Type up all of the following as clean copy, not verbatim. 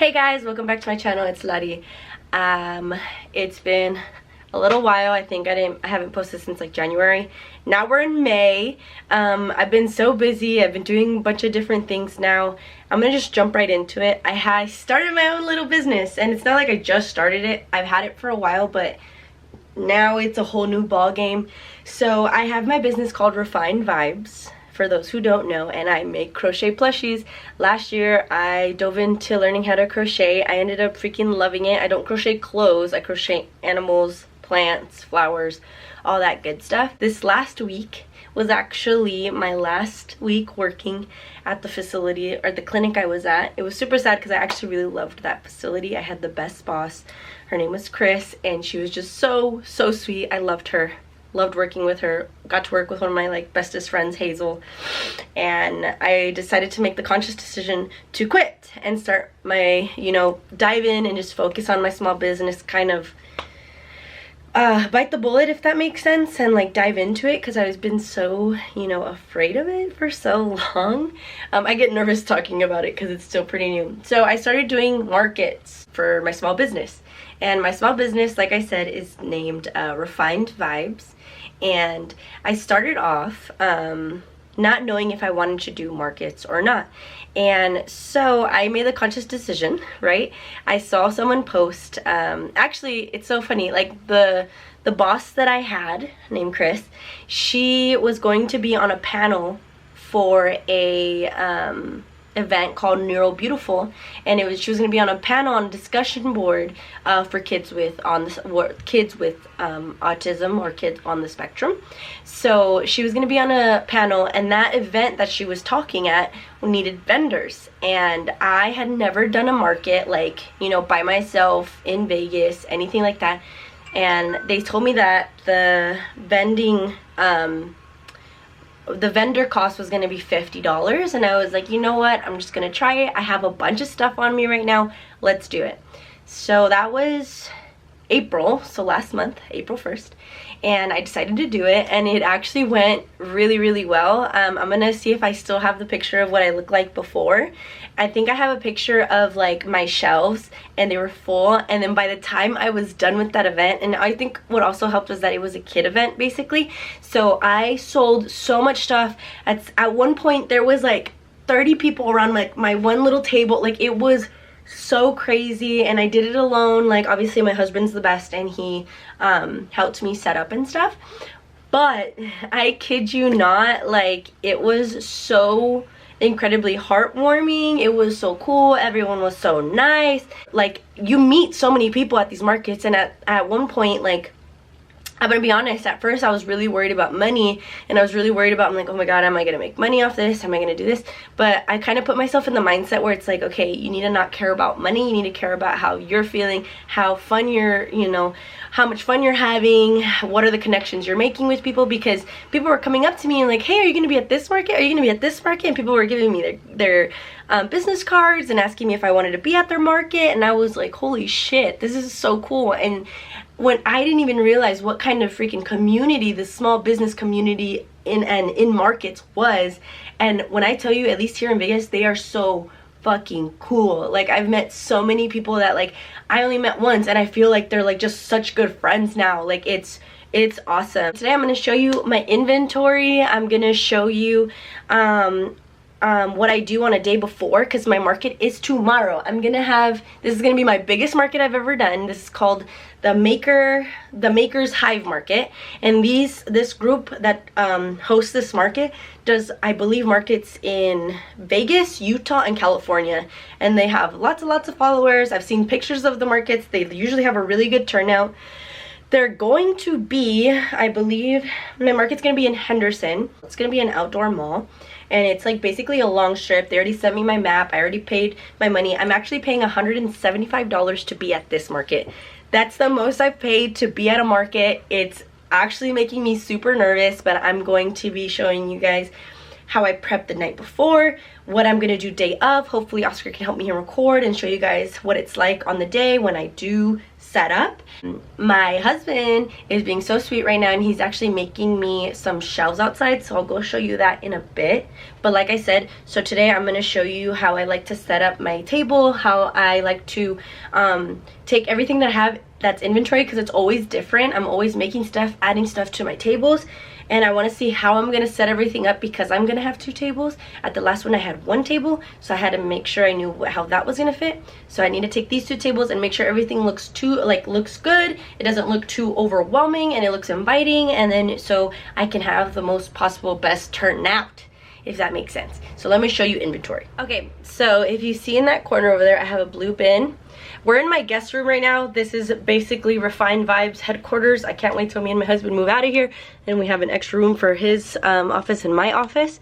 Hey guys, welcome back to my channel. It's Lottie. It's been a little while. I think I haven't posted since like January. Now we're in May. I've been so busy. I've been doing a bunch of different things now. I'm gonna just jump right into it. I started my own little business, and it's not like I just started it. I've had it for a while, but now it's a whole new ball game. So I have my business called Refined Vibes, for those who don't know, and I make crochet plushies. Last year I dove into learning how to crochet. I ended up freaking loving it. I don't crochet clothes, I crochet animals, plants, flowers, all that good stuff. This last week was actually my last week working at the facility, or the clinic I was at. It was super sad because I actually really loved that facility. I had the best boss. Her name was Chris, and she was just so sweet. I loved her. Loved working with her. Got to work with one of my like bestest friends, Hazel, and I decided to make the conscious decision to quit and start my, dive in and just focus on my small business, kind of bite the bullet, if that makes sense, and like dive into it, because I've been so afraid of it for so long. I get nervous talking about it because it's still pretty new. So I started doing markets for my small business, and my small business, like I said, is named Refined Vibes. And I started off not knowing if I wanted to do markets or not. And so I made the conscious decision, right? I saw someone post, actually it's so funny, like the boss that I had, named Chris, she was going to be on a panel for a event called Neural Beautiful, and she was going to be on a panel, on a discussion board for kids with autism, or kids on the spectrum. So she was going to be on a panel, and that event that she was talking at needed vendors, and I had never done a market like by myself in Vegas, anything like that. And they told me that the vendor cost was going to be $50, and I was like, you know what, I'm just going to try it. I have a bunch of stuff on me right now, let's do it. So that was April, so last month, April 1st, and I decided to do it, and it actually went really well. I'm gonna see if I still have the picture of what I looked like before. I think I have a picture of like my shelves, and they were full, and then by the time I was done with that event, and I think what also helped was that it was a kid event basically, so I sold so much stuff. At one point there was like 30 people around like my one little table. Like, it was so crazy, and I did it alone. Like, obviously my husband's the best, and he helped me set up and stuff, but I kid you not, like, it was so incredibly heartwarming. It was so cool. Everyone was so nice. Like, you meet so many people at these markets, and at one point, like, I'm gonna be honest, at first I was really worried about money, and I was really worried about, I'm like, oh my god, am I gonna make money off this? Am I gonna do this? But I kind of put myself in the mindset where it's like, okay, you need to not care about money, you need to care about how you're feeling, how fun you're, how much fun you're having, what are the connections you're making with people, because people were coming up to me and like, hey, are you gonna be at this market? Are you gonna be at this market? And people were giving me their business cards and asking me if I wanted to be at their market, and I was like, holy shit, this is so cool. And when I didn't even realize what kind of freaking community the small business community in markets was. And when I tell you, at least here in Vegas, they are so fucking cool. Like, I've met so many people that like I only met once, and I feel like they're like just such good friends now. Like, it's awesome. Today I'm going to show you my inventory. I'm going to show you what I do on a day before, because my market is tomorrow. This is gonna be my biggest market I've ever done. This is called the Maker's Hive Market, and this group that hosts this market does, I believe, markets in Vegas, Utah, and California, and they have lots of followers. I've seen pictures of the markets. They usually have a really good turnout. They're going to be, I believe, my market's gonna be in Henderson. It's gonna be an outdoor mall, and it's like basically a long strip. They already sent me my map. I already paid my money. I'm actually paying $175 to be at this market. That's the most I've paid to be at a market. It's actually making me super nervous, but I'm going to be showing you guys how I prep the night before, what I'm gonna do day of. Hopefully Oscar can help me record and show you guys what it's like on the day when I do set up. My husband is being so sweet right now, and he's actually making me some shelves outside, so I'll go show you that in a bit. But like I said, so today I'm going to show you how I like to set up my table, how I like to take everything that I have that's inventory, because it's always different. I'm always making stuff, adding stuff to my tables, and I want to see how I'm going to set everything up, because I'm going to have 2 tables. At the last one I had 1 table, so I had to make sure I knew how that was going to fit. So I need to take these 2 tables and make sure everything looks good. It doesn't look too overwhelming, and it looks inviting, and then so I can have the most possible best turnout, if that makes sense. So let me show you inventory. Okay, so if you see in that corner over there, I have a blue bin. We're in my guest room right now. This is basically Refined Vibes headquarters. I can't wait till me and my husband move out of here and we have an extra room for his office and my office.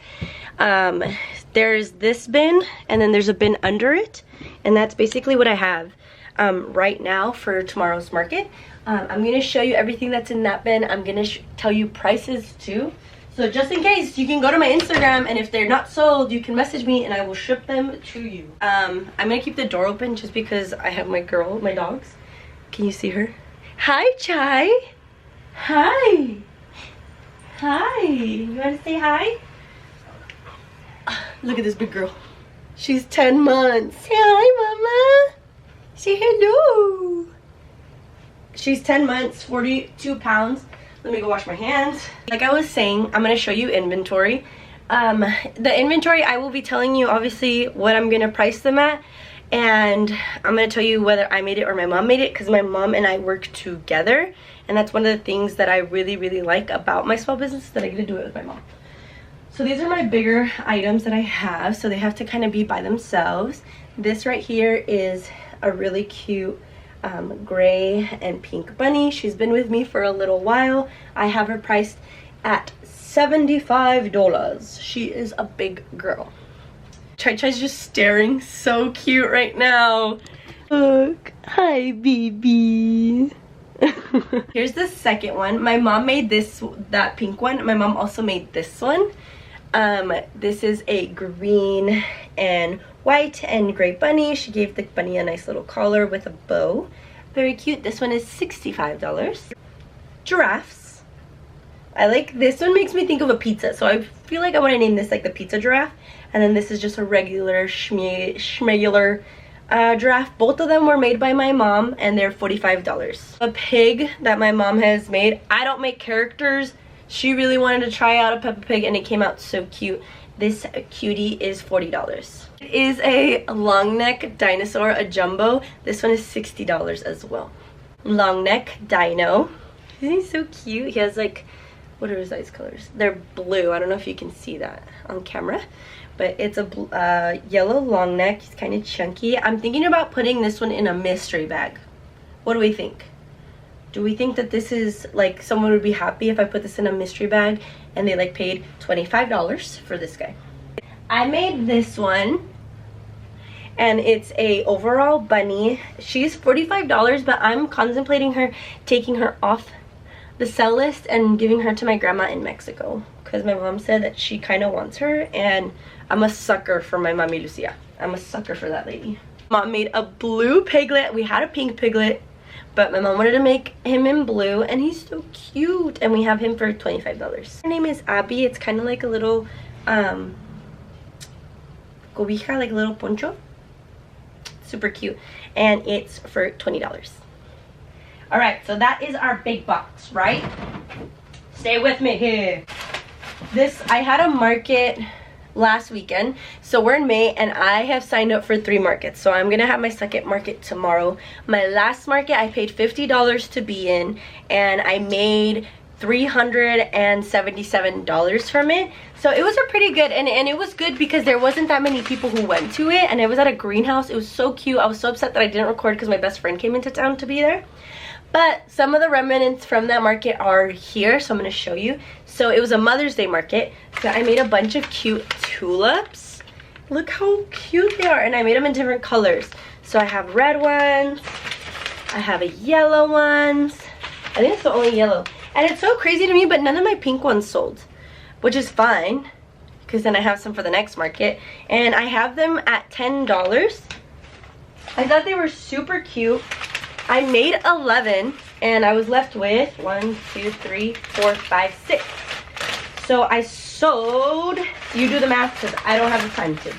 There's this bin, and then there's a bin under it, and that's basically what I have right now for tomorrow's market. I'm going to show you everything that's in that bin. I'm going to tell you prices too. So just in case, you can go to my Instagram, and if they're not sold, you can message me and I will ship them to you. I'm gonna keep the door open just because I have my dogs. Can you see her? Hi, Chai. Hi. Hi. You wanna say hi? Look at this big girl. She's 10 months. Say hi, Mama. Say hello. She's 10 months, 42 pounds. Let me go wash my hands. Like I was saying, I'm going to show you inventory. The inventory, I will be telling you obviously what I'm going to price them at, and I'm going to tell you whether I made it or my mom made it, because my mom and I work together, and that's one of the things that I really like about my small business, that I get to do it with my mom. So these are my bigger items that I have, so they have to kind of be by themselves. This right here is a really cute gray and pink bunny. She's been with me for a little while. I have her priced at $75. She is a big girl. Chai Chai's just staring so cute right now. Look. Hi, baby. Here's the second one. My mom made that pink one. My mom also made this one. This is a green and white and gray bunny. She gave the bunny a nice little collar with a bow. Very cute. This one is $65. Giraffes. I like this one. Makes me think of a pizza, so I feel like I want to name this like the pizza giraffe. And then this is just a regular schmegular giraffe. Both of them were made by my mom, and they're $45. A pig that my mom has made. I don't make characters. She really wanted to try out a Peppa Pig, and it came out so cute. This cutie is $40. It is a long neck dinosaur, a jumbo. This one is $60 as well. Long neck dino. Isn't he so cute? He has like, what are his eyes colors? They're blue. I don't know if you can see that on camera, but it's a yellow long neck. He's kind of chunky. I'm thinking about putting this one in a mystery bag. What do we think? Do we think that this is like, someone would be happy if I put this in a mystery bag and they like paid $25 for this guy? I made this one, and it's a overall bunny. She's $45, but I'm contemplating taking her off the sell list and giving her to my grandma in Mexico, because my mom said that she kind of wants her, and I'm a sucker for my Mami Lucia. I'm a sucker for that lady. Mom made a blue piglet. We had a pink piglet, but my mom wanted to make him in blue, and he's so cute, and we have him for $25. Her name is Abby. It's kind of like a little cobija, like a little poncho. Super cute, and it's for $20. All right, so that is our big box, right? Stay with me here. I had a market last weekend, so we're in May, and I have signed up for 3 markets, so I'm gonna have my second market tomorrow. My last market I paid $50 to be in, and I made $377 from it. So it was a pretty good, and it was good because there wasn't that many people who went to it, and it was at a greenhouse. It was so cute. I was so upset that I didn't record because my best friend came into town to be there. But some of the remnants from that market are here, so I'm going to show you. So it was a Mother's Day market, so I made a bunch of cute tulips. Look how cute they are, and I made them in different colors. So I have red ones, I have a yellow ones. I think it's the only yellow. And it's so crazy to me, but none of my pink ones sold, which is fine because then I have some for the next market. And I have them at $10. I thought they were super cute. I made 11 and I was left with 1, 2, 3, 4, 5, 6. So I sewed, you do the math because I don't have the time to.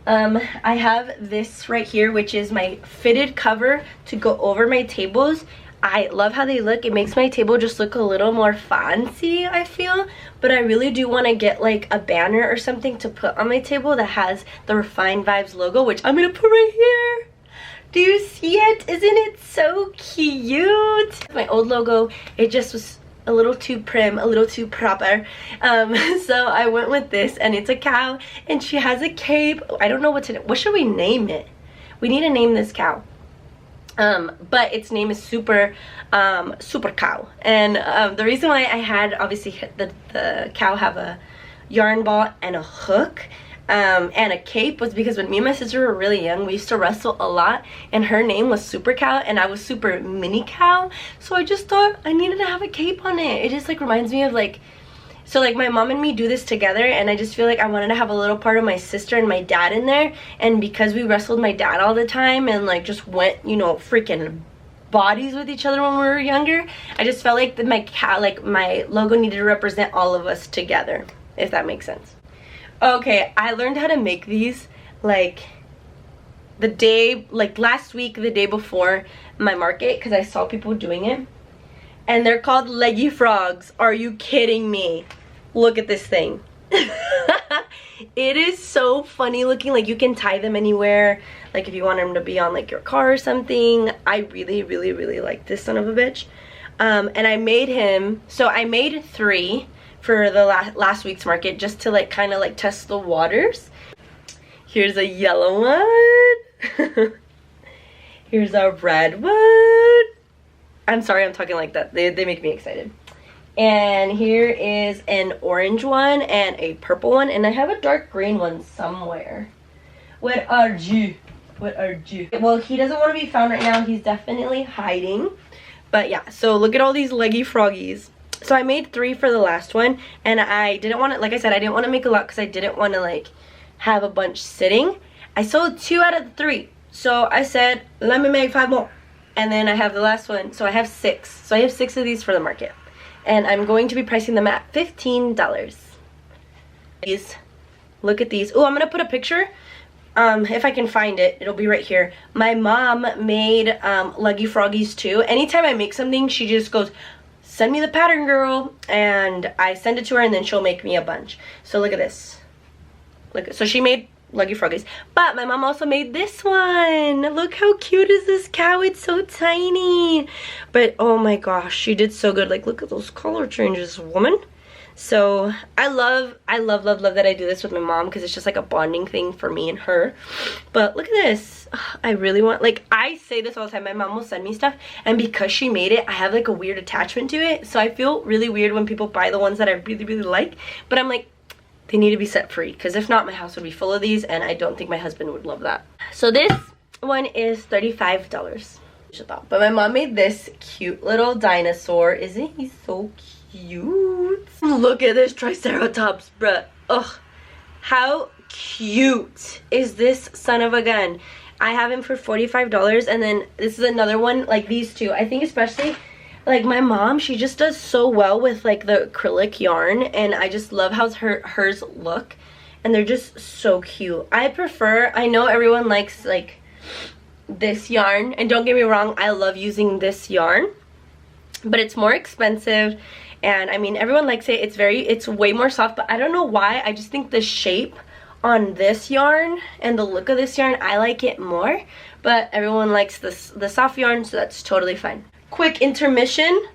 I have this right here, which is my fitted cover to go over my tables. I love how they look. It makes my table just look a little more fancy, I feel. But I really do want to get like a banner or something to put on my table that has the Refined Vibes logo, which I'm going to put right here. Do you see it? Isn't it so cute? My old logo, it just was a little too prim, a little too proper. So I went with this, and it's a cow, and she has a cape. I don't know what should we name it? We need to name this cow. But its name is Super Cow. And the reason why I had obviously the cow have a yarn ball and a hook and a cape was because when me and my sister were really young, we used to wrestle a lot, and her name was Super Cow and I was Super Mini Cow. So I just thought I needed to have a cape on it. It just like reminds me of like, so like my mom and me do this together, and I just feel like I wanted to have a little part of my sister and my dad in there. And because we wrestled my dad all the time and like just went, you know, freaking bodies with each other when we were younger, I just felt like my logo needed to represent all of us together, if that makes sense. Okay, I learned how to make these like the day, like last week, the day before my market, because I saw people doing it. And they're called leggy frogs. Are you kidding me? Look at this thing. It is so funny looking. Like you can tie them anywhere. Like if you want them to be on like your car or something. I really like this son of a bitch. And I made him, so I made 3 for the last week's market just to like kind of like test the waters. Here's a yellow one. Here's a red one. I'm sorry I'm talking like that. They make me excited. And here is an orange one and a purple one. And I have a dark green one somewhere. Where are you? Where are you? Well, he doesn't want to be found right now. He's definitely hiding. But yeah, so look at all these leggy froggies. So I made 3 for the last one. And I didn't want to, like I said, I didn't want to make a lot because I didn't want to like have a bunch sitting. I sold 2 out of the 3. So I said, let me make 5 more. And then I have the last one, so I have 6. So I have 6 of these for the market. And I'm going to be pricing them at $15. These, look at these. Oh, I'm going to put a picture. If I can find it, it'll be right here. My mom made leggy froggies too. Anytime I make something, she just goes, send me the pattern, girl. And I send it to her, and then she'll make me a bunch. So look at this. Look, so she made leggy froggies, but my mom also made this one. Look how cute is this cow. It's so tiny, but oh my gosh, she did so good. Like look at those color changes, woman. So I love that I do this with my mom because it's just like a bonding thing for me and her. But look at this. I really want, like I say this all the time, my mom will send me stuff, and because she made it, I have like a weird attachment to it. So I feel really weird when people buy the ones that I really like, but I'm like, they need to be set free, because if not, my house would be full of these, and I don't think my husband would love that. So this one is $35. But my mom made this cute little dinosaur. Isn't he so cute? Look at this Triceratops, bruh. Ugh. How cute is this son of a gun? I have him for $45, and then this is another one like these two. I think especially like my mom, she just does so well with like the acrylic yarn, and I just love how hers look, and they're just so cute. I know everyone likes like this yarn, and don't get me wrong, I love using this yarn, but it's more expensive, and I mean everyone likes it. It's way more soft, but I don't know why. I just think the shape on this yarn and the look of this yarn, I like it more, but everyone likes the soft yarn, so that's totally fine. Quick intermission.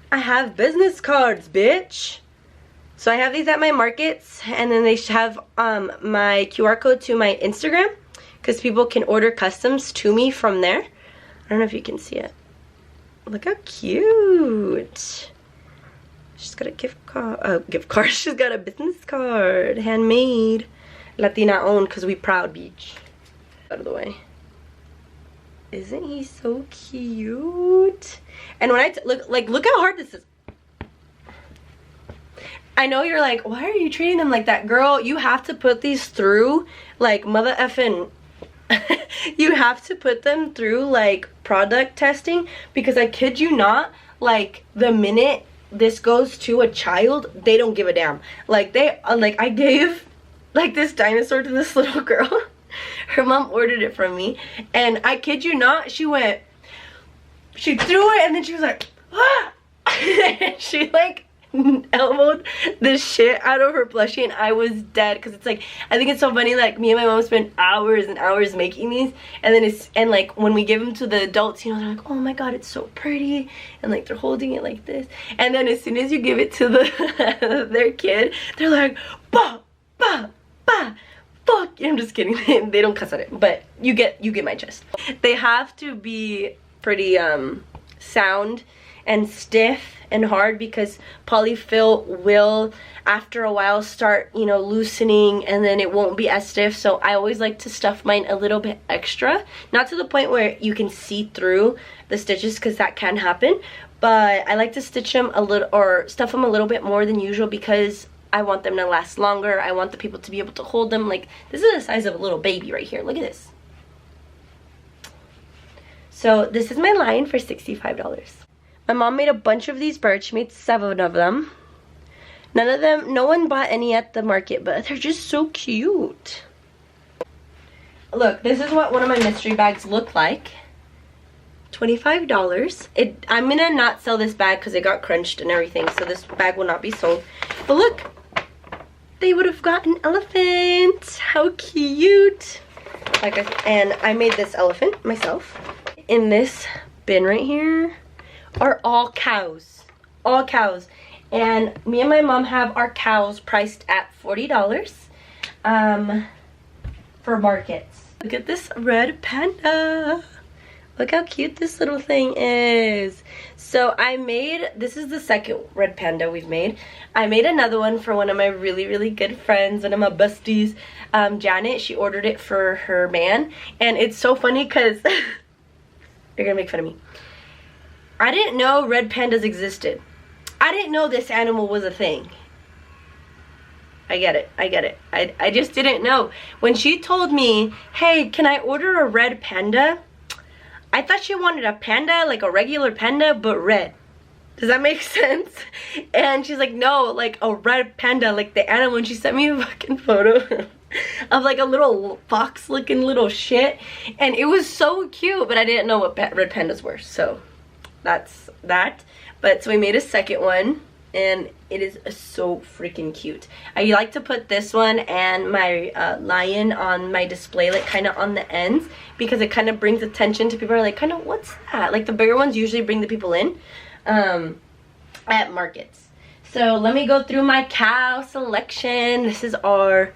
I have business cards, bitch. So I have these at my markets, and then they have my QR code to my Instagram, because people can order customs to me from there. I don't know if you can see it. Look how cute. She's got a gift card. She's got a business card, handmade, Latina owned, because we proud, beach. Out of the way. Isn't he so cute? And when I look how hard this is. I know you're like, why are you treating them like that? Girl, you have to put these through like mother effing you have to put them through like product testing, because I kid you not, like the minute this goes to a child, they don't give a damn. Like they like I gave like this dinosaur to this little girl. Her mom ordered it from me, and I kid you not, she threw it, and then she was like, ah! She like elbowed the shit out of her plushie, and I was dead, because it's like, I think it's so funny, like me and my mom spent hours and hours making these, and then like when we give them to the adults, you know, they're like, oh my god, it's so pretty, and like they're holding it like this, and then as soon as you give it to their kid, they're like, bah, bah, bah, fuck. I'm just kidding. They don't cuss at it, but you get my gist. They have to be pretty sound and stiff and hard, because polyfill will after a while start, you know, loosening, and then it won't be as stiff. So I always like to stuff mine a little bit extra, not to the point where you can see through the stitches, because that can happen, but I like to stitch them a little, or stuff them a little bit more than usual, because I want them to last longer. I want the people to be able to hold them. Like, this is the size of a little baby right here. Look at this. So this is my line for $65. My mom made a bunch of these birds. She made 7 of them. No one bought any at the market, but they're just so cute. Look, this is what one of my mystery bags look like. $25. I'm gonna not sell this bag because it got crunched and everything, so this bag will not be sold. But look, they would have got an elephant. How cute. And I made this elephant myself. In this bin right here are all cows. All cows. And me and my mom have our cows priced at $40 for markets. Look at this red panda. Look how cute this little thing is. So this is the second red panda we've made. I made another one for one of my really, really good friends, one of my besties, Janet. She ordered it for her man. And it's so funny because, you're gonna make fun of me. I didn't know red pandas existed. I didn't know this animal was a thing. I get it. I just didn't know. When she told me, hey, can I order a red panda? I thought she wanted a panda, like a regular panda, but red. Does that make sense? And she's like, no, like a red panda, like the animal. And she sent me a fucking photo of like a little fox looking little shit. And it was so cute, but I didn't know what red pandas were. So that's that. But so we made a second one, and it is so freaking cute. I like to put this one and my lion on my display, like kind of on the ends, because it kind of brings attention to people. Are like, kind of, what's that? Like the bigger ones usually bring the people in at markets. So let me go through my cow selection. This is our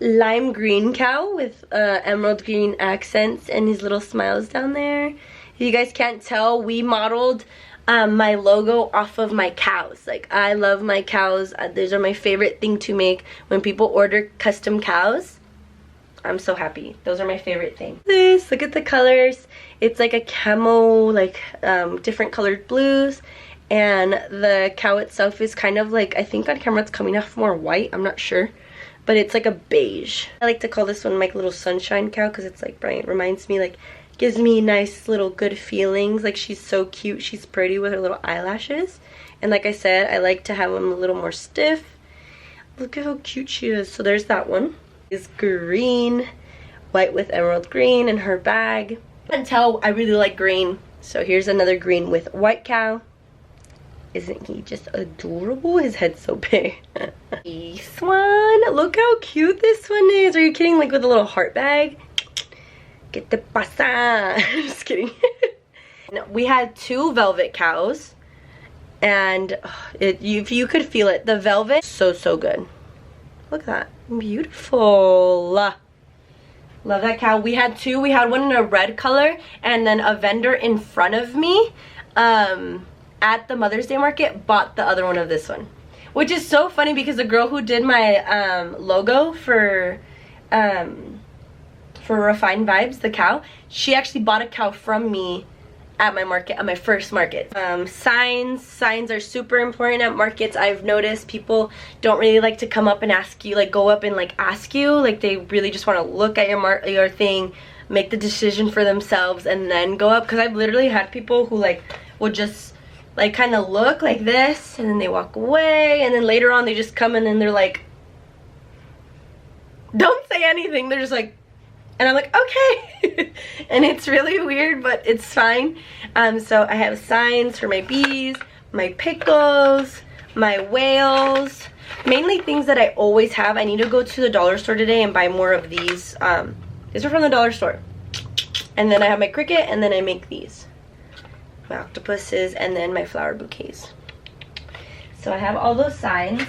lime green cow with emerald green accents and these little smiles down there. If you guys can't tell, we modeled my logo off of my cows. Like, I love my cows. These are my favorite thing to make. When people order custom cows, I'm so happy. Those are my favorite thing. Look at the colors. It's like a camo, like different colored blues, and the cow itself is kind of like, I think on camera it's coming off more white, I'm not sure, but it's like a beige. I like to call this one my little sunshine cow, because it's like bright. It reminds me, like, gives me nice little good feelings. Like, she's so cute. She's pretty with her little eyelashes. And like I said, I like to have them a little more stiff. Look at how cute she is. So there's that one. It's green, white with emerald green in her bag. You can tell I really like green. So here's another green with white cow. Isn't he just adorable? His head's so big. This one. Look how cute this one is. Are you kidding? Like with a little heart bag. Get the pasa. Just kidding. We had 2 velvet cows, and if you could feel it, the velvet, so good. Look at that, beautiful. Love that cow. We had 2. We had one in a red color, and then a vendor in front of me at the Mother's Day market bought the other one of this one, which is so funny because the girl who did my logo for Refined Vibes, the cow, she actually bought a cow from me at my market, at my first market. Signs are super important at markets. I've noticed people don't really like to come up and ask you, like go up and like ask you, like they really just want to look at your thing, make the decision for themselves, and then go up. Because I've literally had people who like will just like kind of look like this and then they walk away, and then later on they just come in and they're like, don't say anything, they're just like, and I'm like, okay. And it's really weird, but it's fine. So I have signs for my bees, my pickles, my whales, mainly things that I always have. I need to go to the dollar store today and buy more of these. These are from the dollar store. And then I have my cricket, and then I make these. My octopuses, and then my flower bouquets. So I have all those signs.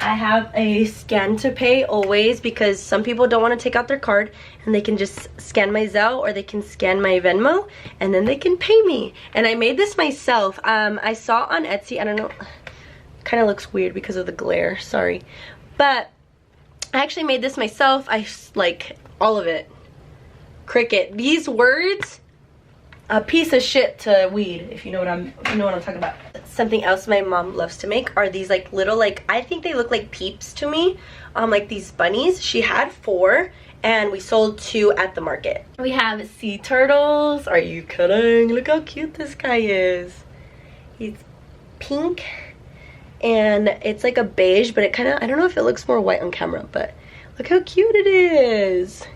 I have a scan to pay always, because some people don't want to take out their card, and they can just scan my Zelle or they can scan my Venmo, and then they can pay me. And I made this myself. I saw on Etsy, I don't know, kind of looks weird because of the glare, sorry, but I actually made this myself. I like all of it. Cricket. These words, a piece of shit to weed, if you know what I'm talking about. Something else my mom loves to make are these like little, like, I think they look like peeps to me, like these bunnies. She had 4 and we sold 2 at the market. We have sea turtles. Are you kidding? Look how cute this guy is. He's pink and it's like a beige, but it kind of, I don't know if it looks more white on camera, but look how cute it is.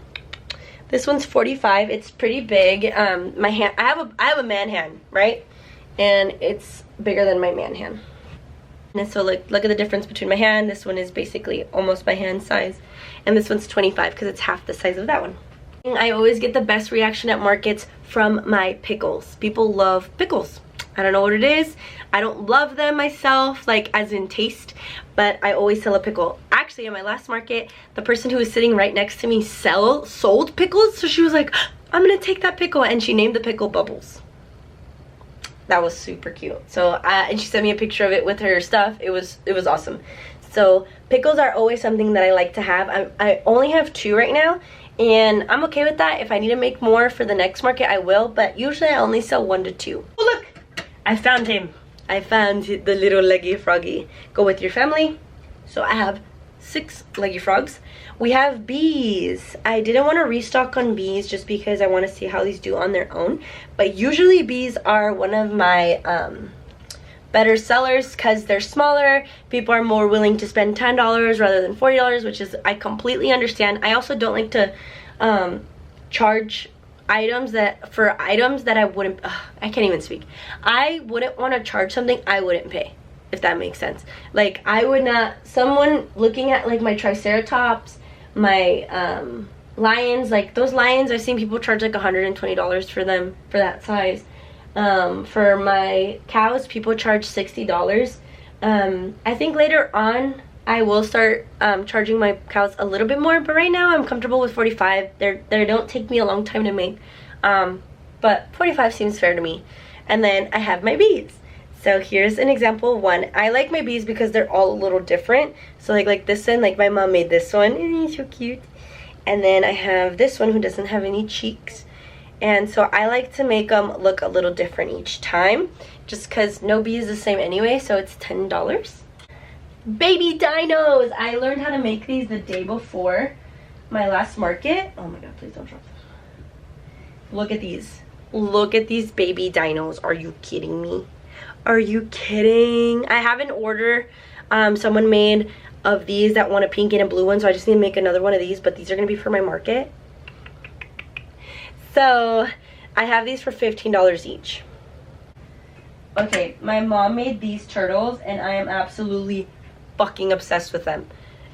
This one's 45. It's pretty big. My hand, I have a man hand, right? And it's bigger than my man hand. And so look at the difference between my hand. This one is basically almost my hand size, and this one's 25 because it's half the size of that one. I always get the best reaction at markets from my pickles. People love pickles. I don't know what it is. I don't love them myself, like as in taste, but I always sell a pickle. Actually, at my last market, the person who was sitting right next to me sold pickles, so she was like, I'm gonna take that pickle, and she named the pickle Bubbles. That was super cute. So and she sent me a picture of it with her stuff. It was awesome. So pickles are always something that I like to have. I only have 2 right now, and I'm okay with that. If I need to make more for the next market, I will, but usually I only sell 1 to 2. Oh look, I found him. I found the little leggy froggy. Go with your family. So I have 6 leggy frogs. We have bees. I didn't want to restock on bees just because I want to see how these do on their own, but usually bees are one of my better sellers because they're smaller. People are more willing to spend $10 rather than $40, which is, I completely understand. I also don't like to charge items that I wouldn't, I can't even speak. I wouldn't want to charge something I wouldn't pay, if that makes sense. Like, I would not, someone looking at like my triceratops, my lions, like those lions, I've seen people charge like $120 for them, for that size. For my cows, people charge $60. I think later on I will start charging my cows a little bit more, but right now I'm comfortable with 45. They don't take me a long time to make, but 45 seems fair to me. And then I have my bees. So here's an example of one. I like my bees because they're all a little different. So like this one, like my mom made this one, and he's so cute. And then I have this one who doesn't have any cheeks. And so I like to make them look a little different each time, just because no bee is the same anyway, so it's $10. Baby dinos! I learned how to make these the day before my last market. Oh my god, please don't drop them. Look at these. Look at these baby dinos. Are you kidding me? Are you kidding? I have an order someone made of these that want a pink and a blue one, so I just need to make another one of these, but these are going to be for my market. So I have these for $15 each. Okay, my mom made these turtles and I am absolutely fucking obsessed with them.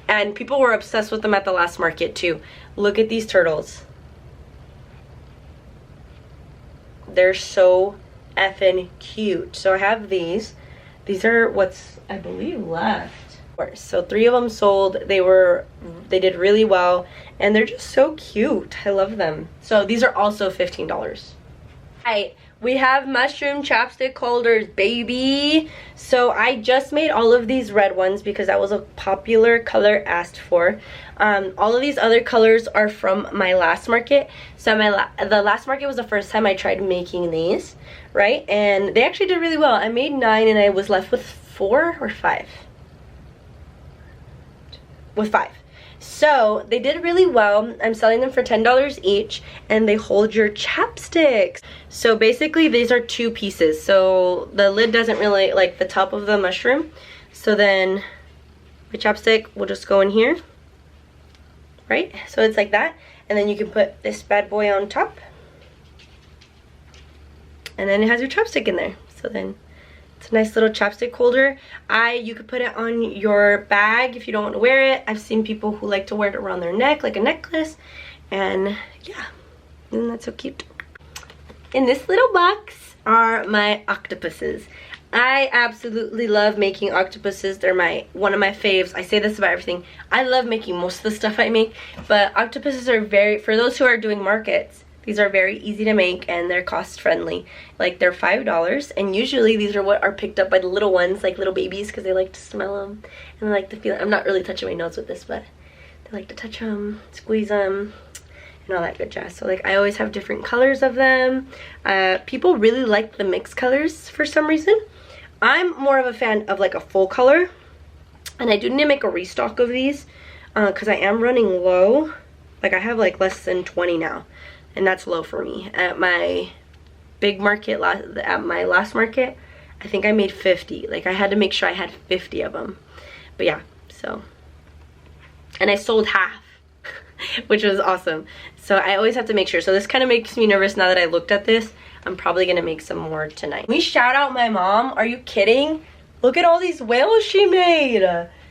And people were obsessed with them at the last market too. Look at these turtles. They're so effing cute. So I have these. These are what's, I believe, left. So 3 of them sold. They did really well, and they're just so cute. I love them. So these are also $15. Alright, we have mushroom chapstick holders, baby. So I just made all of these red ones because that was a popular color asked for. All of these other colors are from my last market. So the last market was the first time I tried making these, right? And they actually did really well. I made 9 and I was left with 4 or 5. With 5. So they did really well. I'm selling them for $10 each, and they hold your chapsticks. So basically these are 2 pieces. So the lid doesn't really, like the top of the mushroom. So then my chapstick will just go in here, right? So it's like that. And then you can put this bad boy on top. And then it has your chapstick in there. So then it's a nice little chapstick holder. You could put it on your bag if you don't want to wear it. I've seen people who like to wear it around their neck like a necklace. And yeah, isn't that so cute? In this little box are my octopuses. I absolutely love making octopuses. They're one of my faves. I say this about everything. I love making most of the stuff I make, but octopuses are for those who are doing markets, these are very easy to make and they're cost friendly. Like they're $5, and usually these are what are picked up by the little ones, like little babies, because they like to smell them and they like to feel it. I'm not really touching my nose with this, but they like to touch them, squeeze them, and all that good jazz. So like I always have different colors of them. People really like the mixed colors for some reason. I'm more of a fan of like a full color, and I do need to make a restock of these because I am running low. Like I have like less than 20 now, and that's low for me. At my big market, at my last market, I think I made 50. Like I had to make sure I had 50 of them. But yeah, so, and I sold half, which was awesome. So I always have to make sure. So this kind of makes me nervous now that I looked at this. I'm probably gonna make some more tonight. We shout out my mom. Are you kidding? Look at all these whales she made.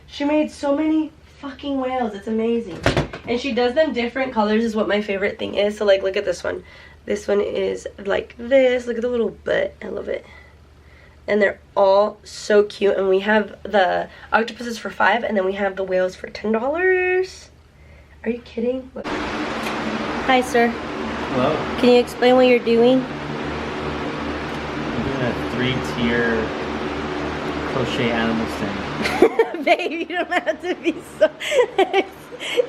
She made so many fucking whales. It's amazing. And she does them different colors is what my favorite thing is. So like look at this one. This one is like this. Look at the little butt. I love it. And they're all so cute. And we have the octopuses for $5, and then we have the whales for $10. Are you kidding? Hi, sir. Hello. Can you explain what you're doing? I'm doing a 3-tier crochet animal stand. Babe, you don't have to be so...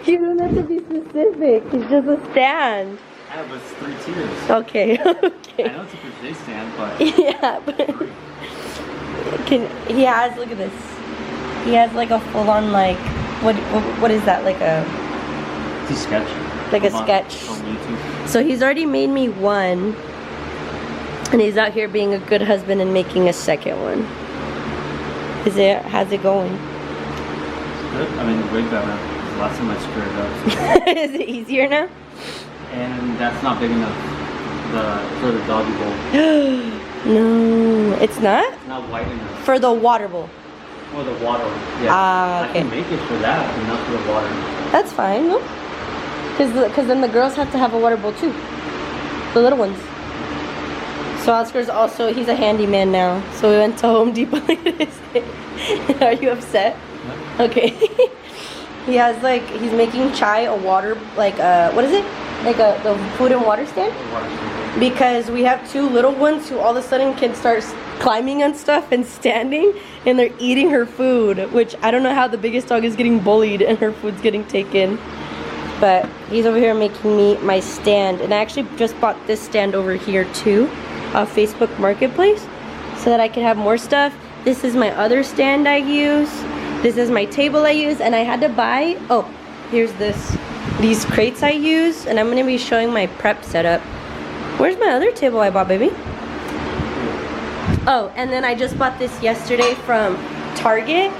you don't have to be specific. It's just a stand. Yeah, but it's 3 tiers. Okay, okay. I know it's a crochet stand, but... Yeah, but... he has, look at this. He has like a full-on like... What is that? Like a... It's a sketch. Like a sketch. On YouTube. So he's already made me one. And he's out here being a good husband and making a second one. How's it going? Good. I mean, way better. Last time I screwed it up. Is it easier now? And that's not big enough for the doggy bowl. No, it's not? It's not wide enough. For the water bowl. For the water. Yeah. Ah, okay. I can make it for that, but not for the water. That's fine, no? Because then the girls have to have a water bowl too. The little ones. So Oscar's also, he's a handyman now. So we went to Home Depot today. Are you upset? No. Okay. He has like, he's making chai, a water, like what is it? Like the food and water stand? Because we have 2 little ones who all of a sudden can start climbing on stuff and standing, and they're eating her food, which I don't know how the biggest dog is getting bullied and her food's getting taken. But he's over here making me my stand, and I actually just bought this stand over here too, off Facebook Marketplace, so that I can have more stuff. This is my other stand I use. This is my table I use, and I had to buy, oh, here's these crates I use, and I'm going to be showing my prep setup. Where's my other table I bought, baby? Oh, and then I just bought this yesterday from Target,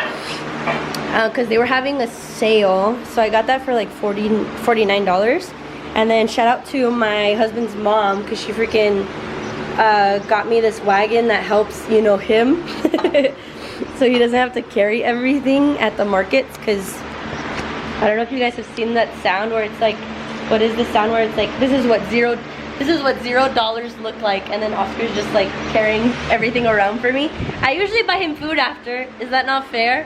because they were having a sale, so I got that for like $49. And then shout out to my husband's mom, because she freaking got me this wagon that helps, you know, him. So he doesn't have to carry everything at the markets, because I don't know if you guys have seen that sound where it's like, what is the sound where it's like, this is what $0 look like, and then Oscar's just like carrying everything around for me. I usually buy him food after. Is that not fair?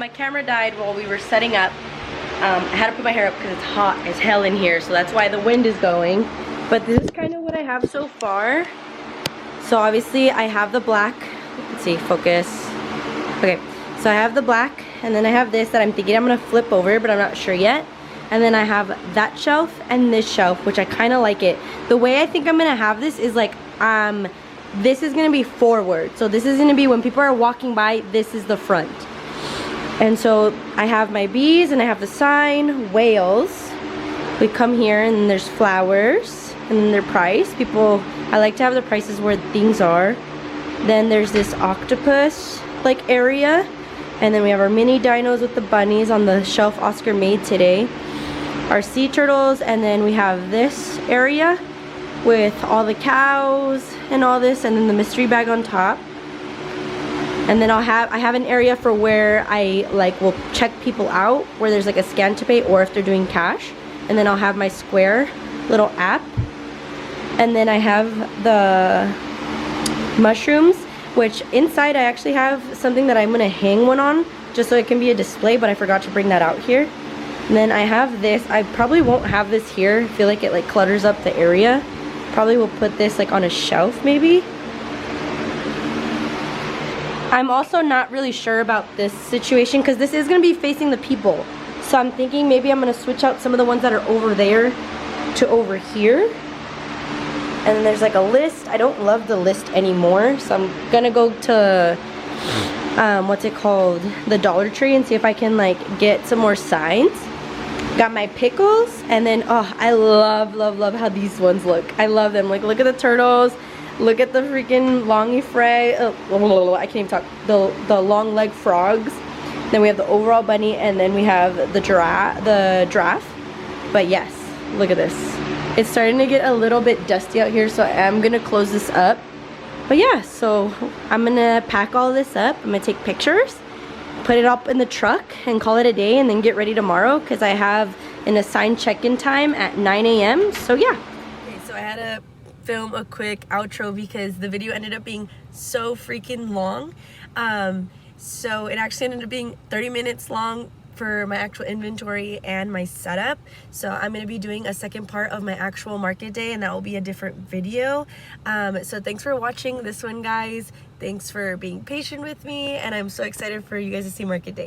my camera died while we were setting up. I had to put my hair up because it's hot as hell in here, so that's why the wind is going. But this is kind of what I have so far. So obviously I have the black. Let's see, focus. Okay, so I have the black, and then I have this that I'm thinking I'm gonna flip over, but I'm not sure yet. And then I have that shelf and this shelf, which I kind of like it. The way I think I'm gonna have this is like, this is gonna be forward. So this is gonna be when people are walking by, this is the front. And so I have my bees and I have the sign, whales. We come here and there's flowers and then their price. People, I like to have the prices where things are. Then there's this octopus like area. And then we have our mini dinos with the bunnies on the shelf Oscar made today. Our sea turtles, and then we have this area with all the cows and all this, and then the mystery bag on top. And then I have an area for where I like will check people out, where there's like a scan to pay or if they're doing cash. And then I'll have my Square little app. And then I have the mushrooms, which inside I actually have something that I'm gonna hang one on just so it can be a display, but I forgot to bring that out here. And then I have this. I probably won't have this here. I feel like it like clutters up the area. Probably will put this like on a shelf maybe. I'm also not really sure about this situation because this is going to be facing the people. So I'm thinking maybe I'm going to switch out some of the ones that are over there to over here. And then there's like a list. I don't love the list anymore. So I'm going to go to, what's it called? The Dollar Tree and see if I can like get some more signs. Got my pickles. And then, oh, I love how these ones look. I love them. Like, look at the turtles. Look at the freaking longy fray. I can't even talk. The long leg frogs. Then we have the overall bunny, and then we have the giraffe. But yes, look at this. It's starting to get a little bit dusty out here, so I'm gonna close this up. But yeah, so I'm gonna pack all this up. I'm gonna take pictures, put it up in the truck, and call it a day, and then get ready tomorrow because I have an assigned check-in time at 9 a.m. So yeah. Okay, so I had to film a quick outro because the video ended up being so freaking long. So it actually ended up being 30 minutes long for my actual inventory and my setup. So I'm going to be doing a second part of my actual market day, and that will be a different video. So thanks for watching this one, guys. Thanks for being patient with me, and I'm so excited for you guys to see market day.